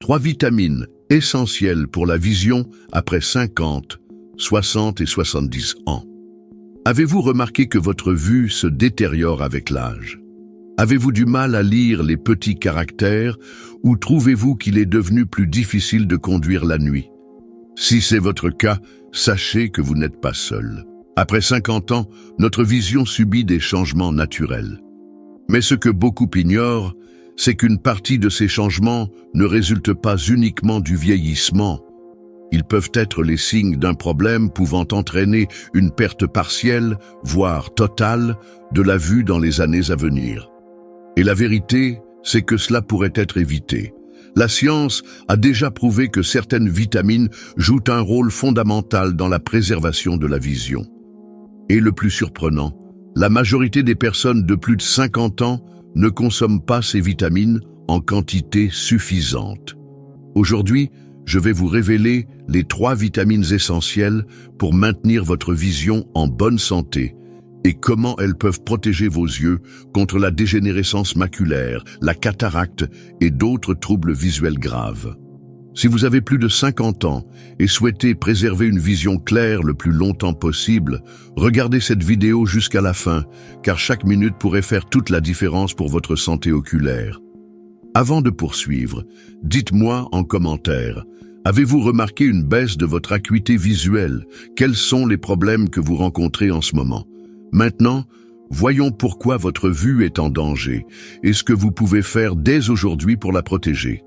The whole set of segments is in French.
3 vitamines essentielles pour la vision après 50, 60 et 70 ans. Avez-vous remarqué que votre vue se détériore avec l'âge? Avez-vous du mal à lire les petits caractères ou trouvez-vous qu'il est devenu plus difficile de conduire la nuit? Si c'est votre cas, sachez que vous n'êtes pas seul. Après 50 ans, notre vision subit des changements naturels. Mais ce que beaucoup ignorent, c'est qu'une partie de ces changements ne résulte pas uniquement du vieillissement. Ils peuvent être les signes d'un problème pouvant entraîner une perte partielle, voire totale, de la vue dans les années à venir. Et la vérité, c'est que cela pourrait être évité. La science a déjà prouvé que certaines vitamines jouent un rôle fondamental dans la préservation de la vision. Et le plus surprenant, la majorité des personnes de plus de 50 ans ne consomment pas ces vitamines en quantité suffisante. Aujourd'hui, je vais vous révéler les 3 vitamines essentielles pour maintenir votre vision en bonne santé et comment elles peuvent protéger vos yeux contre la dégénérescence maculaire, la cataracte et d'autres troubles visuels graves. Si vous avez plus de 50 ans et souhaitez préserver une vision claire le plus longtemps possible, regardez cette vidéo jusqu'à la fin, car chaque minute pourrait faire toute la différence pour votre santé oculaire. Avant de poursuivre, dites-moi en commentaire, avez-vous remarqué une baisse de votre acuité visuelle? Quels sont les problèmes que vous rencontrez en ce moment? Maintenant, voyons pourquoi votre vue est en danger et ce que vous pouvez faire dès aujourd'hui pour la protéger.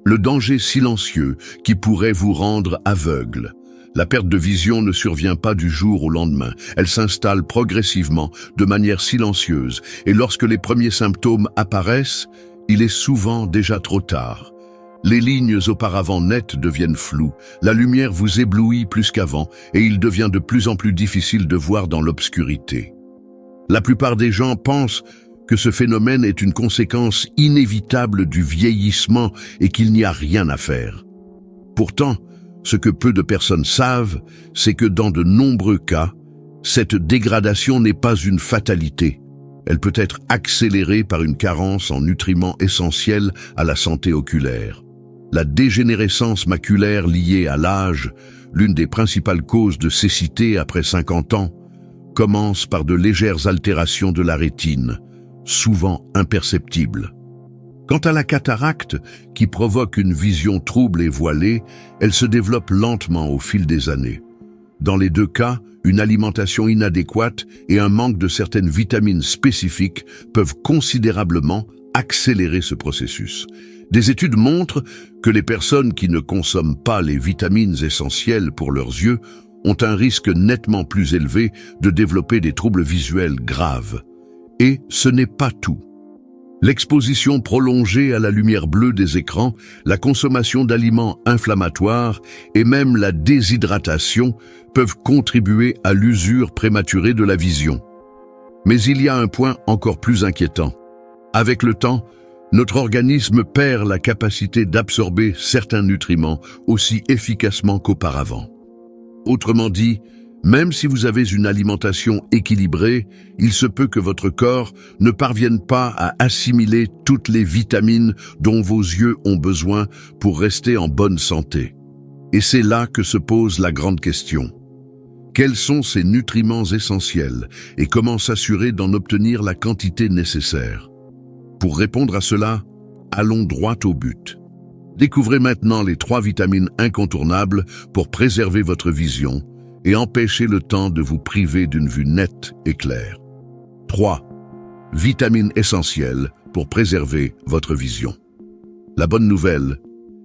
Le danger silencieux qui pourrait vous rendre aveugle. La perte de vision ne survient pas du jour au lendemain. Elle s'installe progressivement, de manière silencieuse, et lorsque les premiers symptômes apparaissent, il est souvent déjà trop tard. Les lignes auparavant nettes deviennent floues, la lumière vous éblouit plus qu'avant, et il devient de plus en plus difficile de voir dans l'obscurité. La plupart des gens pensent que ce phénomène est une conséquence inévitable du vieillissement et qu'il n'y a rien à faire. Pourtant, ce que peu de personnes savent, c'est que dans de nombreux cas, cette dégradation n'est pas une fatalité. Elle peut être accélérée par une carence en nutriments essentiels à la santé oculaire. La dégénérescence maculaire liée à l'âge, l'une des principales causes de cécité après 50 ans, commence par de légères altérations de la rétine, souvent imperceptibles. Quant à la cataracte, qui provoque une vision trouble et voilée, elle se développe lentement au fil des années. Dans les deux cas, une alimentation inadéquate et un manque de certaines vitamines spécifiques peuvent considérablement accélérer ce processus. Des études montrent que les personnes qui ne consomment pas les vitamines essentielles pour leurs yeux ont un risque nettement plus élevé de développer des troubles visuels graves. Et ce n'est pas tout. L'exposition prolongée à la lumière bleue des écrans, la consommation d'aliments inflammatoires et même la déshydratation peuvent contribuer à l'usure prématurée de la vision. Mais il y a un point encore plus inquiétant. Avec le temps, notre organisme perd la capacité d'absorber certains nutriments aussi efficacement qu'auparavant. Autrement dit, même si vous avez une alimentation équilibrée, il se peut que votre corps ne parvienne pas à assimiler toutes les vitamines dont vos yeux ont besoin pour rester en bonne santé. Et c'est là que se pose la grande question. Quels sont ces nutriments essentiels et comment s'assurer d'en obtenir la quantité nécessaire? Pour répondre à cela, allons droit au but. Découvrez maintenant les 3 vitamines incontournables pour préserver votre vision et empêcher le temps de vous priver d'une vue nette et claire. 3. Vitamines essentielles pour préserver votre vision. La bonne nouvelle,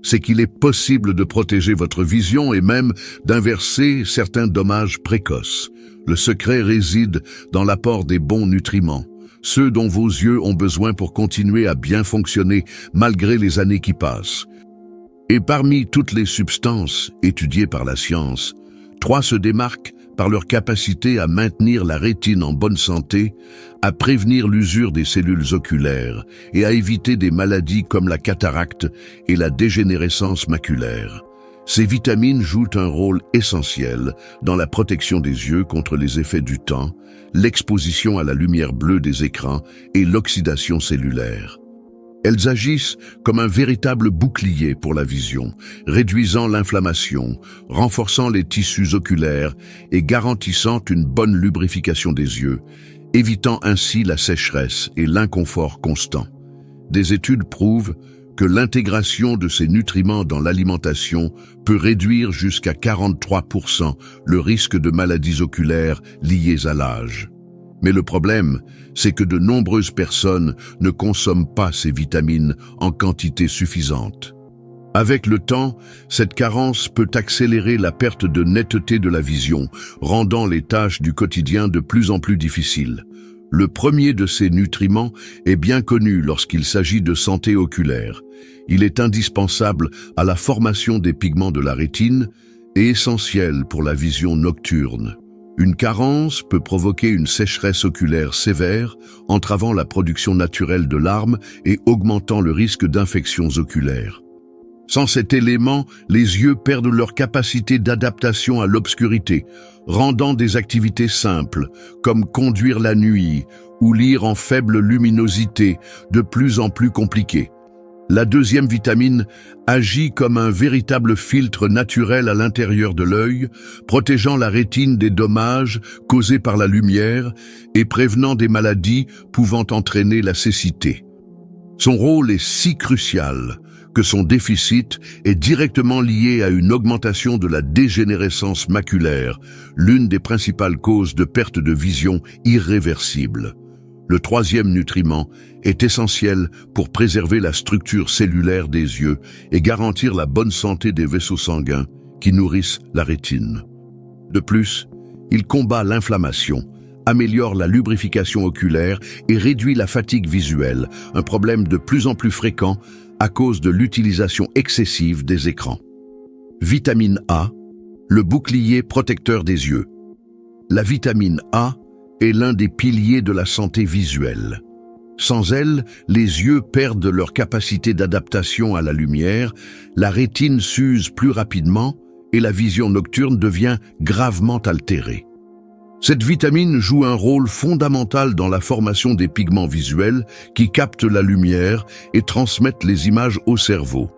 c'est qu'il est possible de protéger votre vision et même d'inverser certains dommages précoces. Le secret réside dans l'apport des bons nutriments, ceux dont vos yeux ont besoin pour continuer à bien fonctionner malgré les années qui passent. Et parmi toutes les substances étudiées par la science, 3 se démarquent par leur capacité à maintenir la rétine en bonne santé, à prévenir l'usure des cellules oculaires et à éviter des maladies comme la cataracte et la dégénérescence maculaire. Ces vitamines jouent un rôle essentiel dans la protection des yeux contre les effets du temps, l'exposition à la lumière bleue des écrans et l'oxydation cellulaire. Elles agissent comme un véritable bouclier pour la vision, réduisant l'inflammation, renforçant les tissus oculaires et garantissant une bonne lubrification des yeux, évitant ainsi la sécheresse et l'inconfort constant. Des études prouvent que l'intégration de ces nutriments dans l'alimentation peut réduire jusqu'à 43% le risque de maladies oculaires liées à l'âge. Mais le problème, c'est que de nombreuses personnes ne consomment pas ces vitamines en quantité suffisante. Avec le temps, cette carence peut accélérer la perte de netteté de la vision, rendant les tâches du quotidien de plus en plus difficiles. Le premier de ces nutriments est bien connu lorsqu'il s'agit de santé oculaire. Il est indispensable à la formation des pigments de la rétine et essentiel pour la vision nocturne. Une carence peut provoquer une sécheresse oculaire sévère, entravant la production naturelle de larmes et augmentant le risque d'infections oculaires. Sans cet élément, les yeux perdent leur capacité d'adaptation à l'obscurité, rendant des activités simples, comme conduire la nuit ou lire en faible luminosité, de plus en plus compliquées. La deuxième vitamine agit comme un véritable filtre naturel à l'intérieur de l'œil, protégeant la rétine des dommages causés par la lumière et prévenant des maladies pouvant entraîner la cécité. Son rôle est si crucial que son déficit est directement lié à une augmentation de la dégénérescence maculaire, l'une des principales causes de perte de vision irréversible. Le troisième nutriment est essentiel pour préserver la structure cellulaire des yeux et garantir la bonne santé des vaisseaux sanguins qui nourrissent la rétine. De plus, il combat l'inflammation, améliore la lubrification oculaire et réduit la fatigue visuelle, un problème de plus en plus fréquent à cause de l'utilisation excessive des écrans. Vitamine A, le bouclier protecteur des yeux. La vitamine A est l'un des piliers de la santé visuelle. Sans elle, les yeux perdent leur capacité d'adaptation à la lumière, la rétine s'use plus rapidement et la vision nocturne devient gravement altérée. Cette vitamine joue un rôle fondamental dans la formation des pigments visuels qui captent la lumière et transmettent les images au cerveau.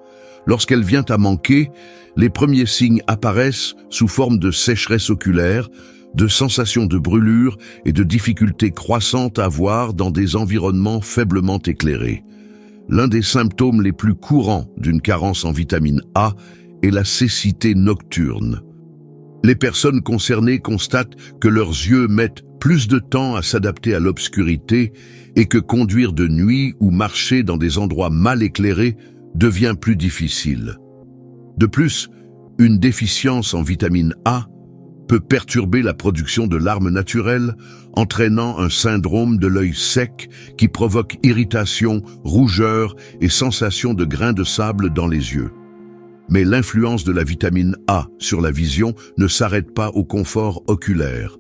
Lorsqu'elle vient à manquer, les premiers signes apparaissent sous forme de sécheresse oculaire, de sensations de brûlure et de difficultés croissantes à voir dans des environnements faiblement éclairés. L'un des symptômes les plus courants d'une carence en vitamine A est la cécité nocturne. Les personnes concernées constatent que leurs yeux mettent plus de temps à s'adapter à l'obscurité et que conduire de nuit ou marcher dans des endroits mal éclairés devient plus difficile. De plus, une déficience en vitamine A peut perturber la production de larmes naturelles, entraînant un syndrome de l'œil sec qui provoque irritation, rougeur et sensation de grains de sable dans les yeux. Mais l'influence de la vitamine A sur la vision ne s'arrête pas au confort oculaire.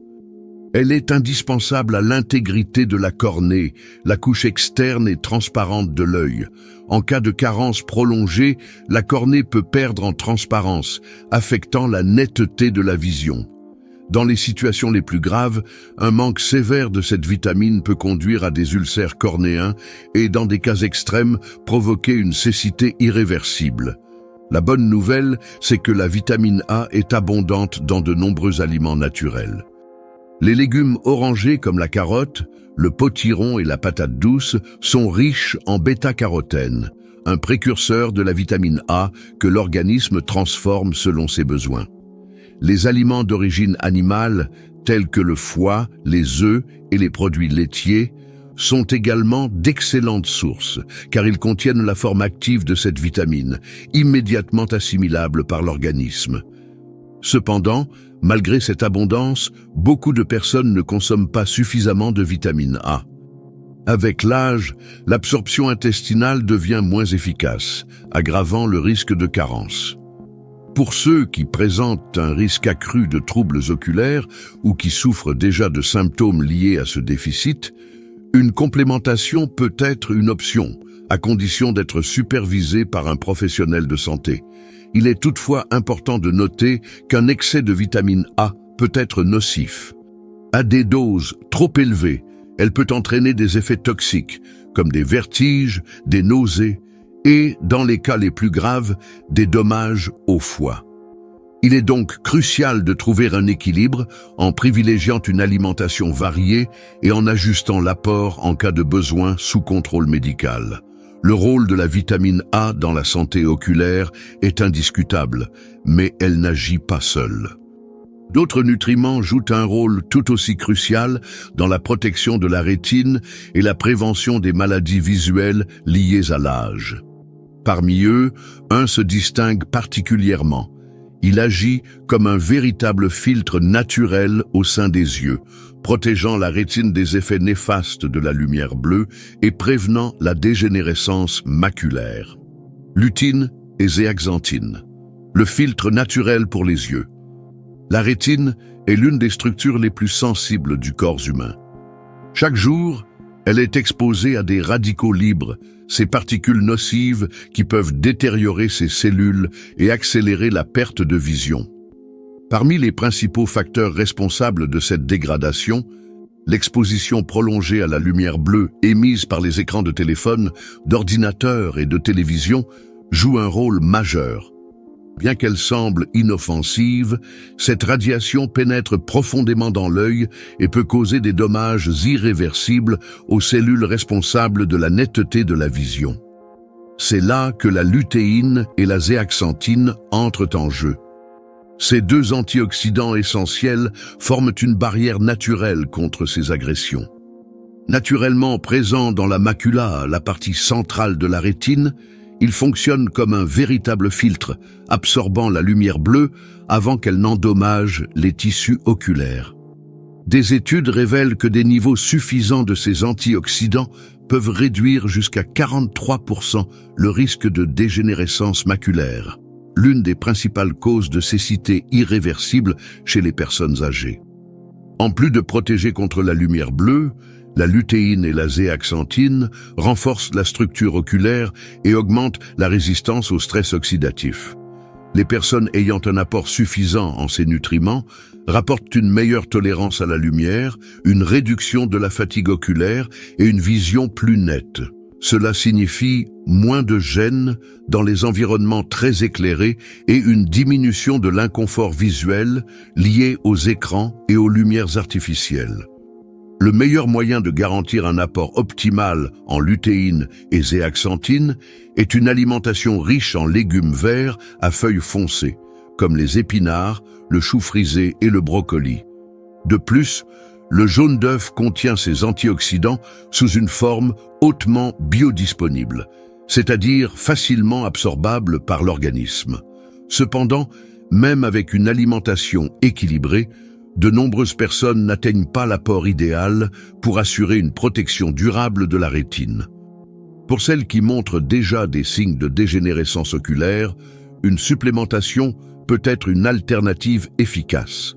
Elle est indispensable à l'intégrité de la cornée, la couche externe et transparente de l'œil. En cas de carence prolongée, la cornée peut perdre en transparence, affectant la netteté de la vision. Dans les situations les plus graves, un manque sévère de cette vitamine peut conduire à des ulcères cornéens et, dans des cas extrêmes, provoquer une cécité irréversible. La bonne nouvelle, c'est que la vitamine A est abondante dans de nombreux aliments naturels. Les légumes orangés comme la carotte, le potiron et la patate douce sont riches en bêta-carotène, un précurseur de la vitamine A que l'organisme transforme selon ses besoins. Les aliments d'origine animale, tels que le foie, les œufs et les produits laitiers, sont également d'excellentes sources, car ils contiennent la forme active de cette vitamine, immédiatement assimilable par l'organisme. Cependant, malgré cette abondance, beaucoup de personnes ne consomment pas suffisamment de vitamine A. Avec l'âge, l'absorption intestinale devient moins efficace, aggravant le risque de carence. Pour ceux qui présentent un risque accru de troubles oculaires ou qui souffrent déjà de symptômes liés à ce déficit, une complémentation peut être une option, à condition d'être supervisée par un professionnel de santé. Il est toutefois important de noter qu'un excès de vitamine A peut être nocif. À des doses trop élevées, elle peut entraîner des effets toxiques, comme des vertiges, des nausées et, dans les cas les plus graves, des dommages au foie. Il est donc crucial de trouver un équilibre en privilégiant une alimentation variée et en ajustant l'apport en cas de besoin sous contrôle médical. Le rôle de la vitamine A dans la santé oculaire est indiscutable, mais elle n'agit pas seule. D'autres nutriments jouent un rôle tout aussi crucial dans la protection de la rétine et la prévention des maladies visuelles liées à l'âge. Parmi eux, un se distingue particulièrement. Il agit comme un véritable filtre naturel au sein des yeux, protégeant la rétine des effets néfastes de la lumière bleue et prévenant la dégénérescence maculaire. Lutine et zéaxanthine, le filtre naturel pour les yeux. La rétine est l'une des structures les plus sensibles du corps humain. Chaque jour, elle est exposée à des radicaux libres, ces particules nocives qui peuvent détériorer ses cellules et accélérer la perte de vision. Parmi les principaux facteurs responsables de cette dégradation, l'exposition prolongée à la lumière bleue émise par les écrans de téléphone, d'ordinateur et de télévision joue un rôle majeur. Bien qu'elle semble inoffensive, cette radiation pénètre profondément dans l'œil et peut causer des dommages irréversibles aux cellules responsables de la netteté de la vision. C'est là que la lutéine et la zéaxanthine entrent en jeu. Ces deux antioxydants essentiels forment une barrière naturelle contre ces agressions. Naturellement présents dans la macula, la partie centrale de la rétine, il fonctionne comme un véritable filtre, absorbant la lumière bleue avant qu'elle n'endommage les tissus oculaires. Des études révèlent que des niveaux suffisants de ces antioxydants peuvent réduire jusqu'à 43% le risque de dégénérescence maculaire, l'une des principales causes de cécité irréversible chez les personnes âgées. En plus de protéger contre la lumière bleue, la lutéine et la zéaxanthine renforcent la structure oculaire et augmentent la résistance au stress oxydatif. Les personnes ayant un apport suffisant en ces nutriments rapportent une meilleure tolérance à la lumière, une réduction de la fatigue oculaire et une vision plus nette. Cela signifie moins de gêne dans les environnements très éclairés et une diminution de l'inconfort visuel lié aux écrans et aux lumières artificielles. Le meilleur moyen de garantir un apport optimal en lutéine et zéaxanthine est une alimentation riche en légumes verts à feuilles foncées, comme les épinards, le chou frisé et le brocoli. De plus, le jaune d'œuf contient ces antioxydants sous une forme hautement biodisponible, c'est-à-dire facilement absorbable par l'organisme. Cependant, même avec une alimentation équilibrée, de nombreuses personnes n'atteignent pas l'apport idéal pour assurer une protection durable de la rétine. Pour celles qui montrent déjà des signes de dégénérescence oculaire, une supplémentation peut être une alternative efficace.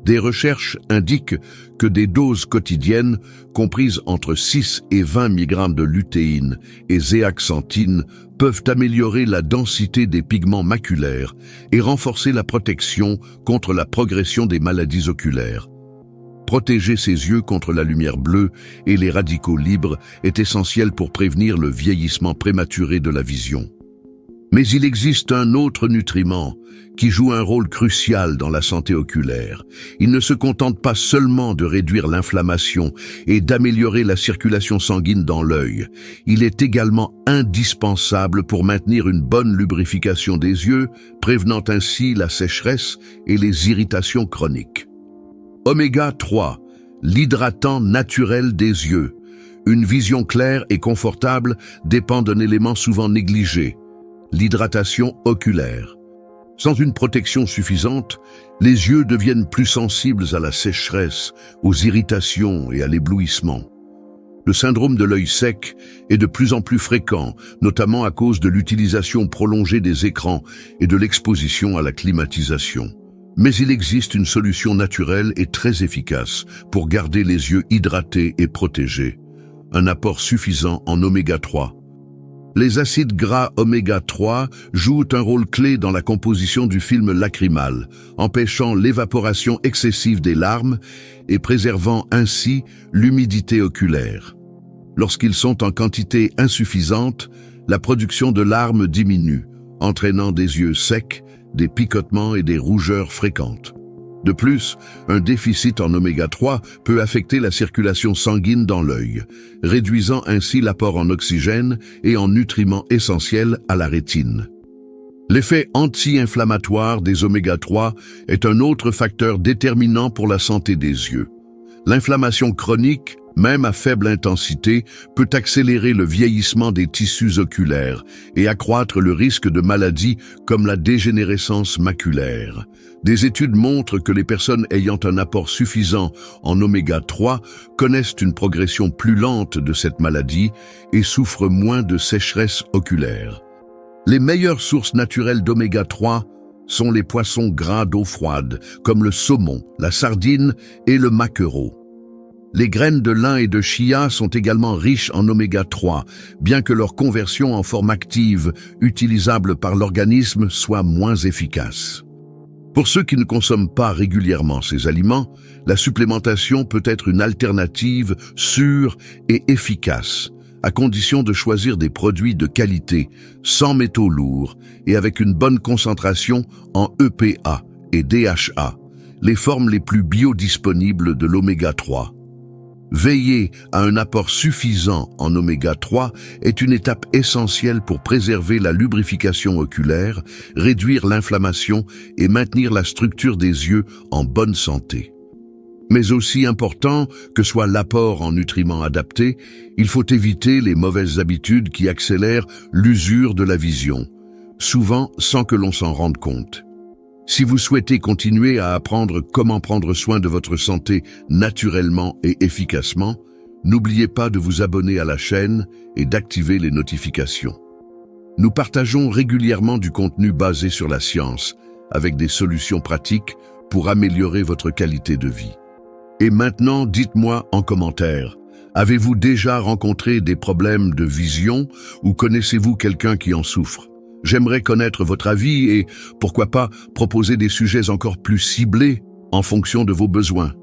Des recherches indiquent que des doses quotidiennes comprises entre 6 et 20 mg de lutéine et zéaxanthine peuvent améliorer la densité des pigments maculaires et renforcer la protection contre la progression des maladies oculaires. Protéger ses yeux contre la lumière bleue et les radicaux libres est essentiel pour prévenir le vieillissement prématuré de la vision. Mais il existe un autre nutriment qui joue un rôle crucial dans la santé oculaire. Il ne se contente pas seulement de réduire l'inflammation et d'améliorer la circulation sanguine dans l'œil. Il est également indispensable pour maintenir une bonne lubrification des yeux, prévenant ainsi la sécheresse et les irritations chroniques. Oméga 3, l'hydratant naturel des yeux. Une vision claire et confortable dépend d'un élément souvent négligé, l'hydratation oculaire. Sans une protection suffisante, les yeux deviennent plus sensibles à la sécheresse, aux irritations et à l'éblouissement. Le syndrome de l'œil sec est de plus en plus fréquent, notamment à cause de l'utilisation prolongée des écrans et de l'exposition à la climatisation. Mais il existe une solution naturelle et très efficace pour garder les yeux hydratés et protégés. Un apport suffisant en oméga 3. Les acides gras oméga 3 jouent un rôle clé dans la composition du film lacrymal, empêchant l'évaporation excessive des larmes et préservant ainsi l'humidité oculaire. Lorsqu'ils sont en quantité insuffisante, la production de larmes diminue, entraînant des yeux secs, des picotements et des rougeurs fréquentes. De plus, un déficit en oméga 3 peut affecter la circulation sanguine dans l'œil, réduisant ainsi l'apport en oxygène et en nutriments essentiels à la rétine. L'effet anti-inflammatoire des oméga 3 est un autre facteur déterminant pour la santé des yeux. L'inflammation chronique, même à faible intensité, peut accélérer le vieillissement des tissus oculaires et accroître le risque de maladies comme la dégénérescence maculaire. Des études montrent que les personnes ayant un apport suffisant en oméga 3 connaissent une progression plus lente de cette maladie et souffrent moins de sécheresse oculaire. Les meilleures sources naturelles d'oméga 3 sont les poissons gras d'eau froide, comme le saumon, la sardine et le maquereau. Les graines de lin et de chia sont également riches en oméga 3, bien que leur conversion en forme active, utilisable par l'organisme, soit moins efficace. Pour ceux qui ne consomment pas régulièrement ces aliments, la supplémentation peut être une alternative sûre et efficace, à condition de choisir des produits de qualité, sans métaux lourds et avec une bonne concentration en EPA et DHA, les formes les plus biodisponibles de l'oméga 3. Veiller à un apport suffisant en oméga 3 est une étape essentielle pour préserver la lubrification oculaire, réduire l'inflammation et maintenir la structure des yeux en bonne santé. Mais aussi important que soit l'apport en nutriments adaptés, il faut éviter les mauvaises habitudes qui accélèrent l'usure de la vision, souvent sans que l'on s'en rende compte. Si vous souhaitez continuer à apprendre comment prendre soin de votre santé naturellement et efficacement, n'oubliez pas de vous abonner à la chaîne et d'activer les notifications. Nous partageons régulièrement du contenu basé sur la science, avec des solutions pratiques pour améliorer votre qualité de vie. Et maintenant, dites-moi en commentaire, avez-vous déjà rencontré des problèmes de vision ou connaissez-vous quelqu'un qui en souffre? J'aimerais connaître votre avis et, pourquoi pas, proposer des sujets encore plus ciblés en fonction de vos besoins.